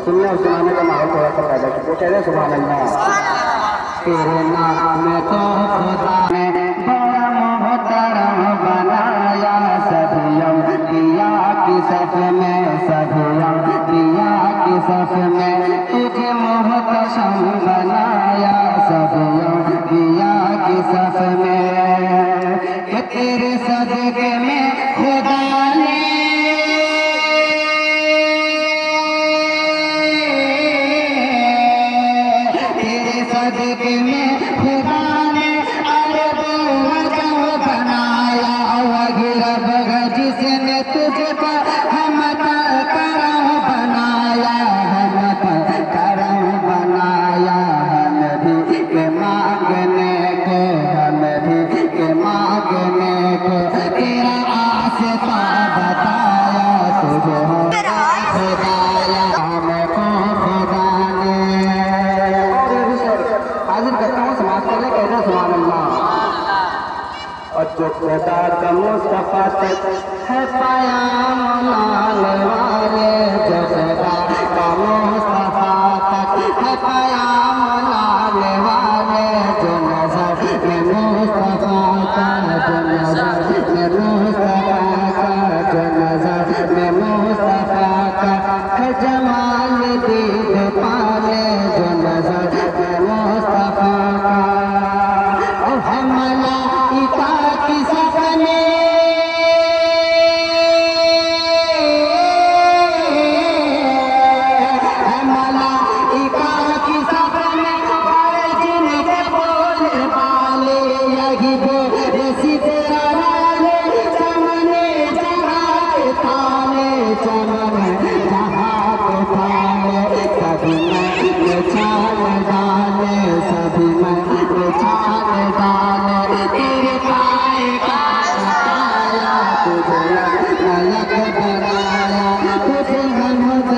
सुनने और सुनाने का माहौल थोड़ा सा पैदा किया। कह रहे सुभान अल्लाह। तेरे नाम को खुदा ने बड़ा मोहतरम बनाया, सदियों दिया की सफ में, सदियों दिया की सफ में तुझे मोहतरम बनाया, सदियों दिया की सफ में कि तेरे सदके में खुदा ने सदके में खुदा ने अरब वजह बनाया, वगैरह बगैर जिसने तुझको हम करम बनाया, हम करम बनाया। हम भी के मांगने को, हम भी के मांगने को तेरा आस्था बताया, तुझे खुदाया हमको खुदा ने। हाजिर करता हूँ समाज करने, कहना सुभान अल्लाह। और जो खुदा का मुस्तफा तक है पयाम लाने वाले, जो खुदा का मुस्तफा तक है पयाम लाने वाले, जो नजर में मुस्तफा का, जो नजर में मुस्तफा का, जो नजर में मुस्तफा का है जमाल दीद पाले, जो नजर में मुस्तफा का। और हम मलाइका की सफ में, हम मलाइका की सफ में जिनके बोले पाले, यही बोले सितारा लाले, चमने जहाँ के ताले, चमने जहाँ के ताले, सभी में चाल डाले, सभी में चाल डाले, तेरे पाए का सताया, तुझे लायक बनाया, तुझे हमद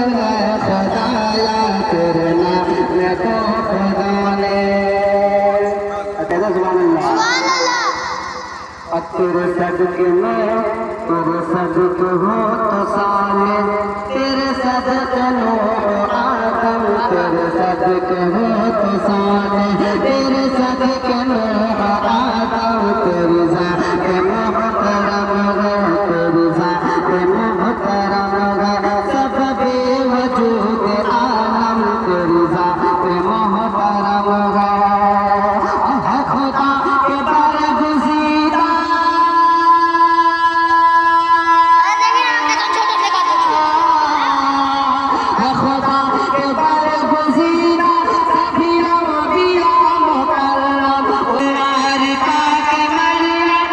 खुदाया, तेरे नाम को खुदा ने। कहना सुभान अल्लाह। तेरे सदके में, तेरे सदके हो तो साले, तेरे सदके नूह आदम, तेरे सदके हो तो साले, तेरे सदके नूह आदम, तेरी ज़ात मोहतरम है, तेरी ज़ात मोहतरम है, सब बेवजूद आलम, तेरी ज़ात मोहतरम है। खुदा के बरगुज़ीदा, खुदा के बरगुज़ीदा सभी नबिया मुकर्रम, उरारिका के मल्लम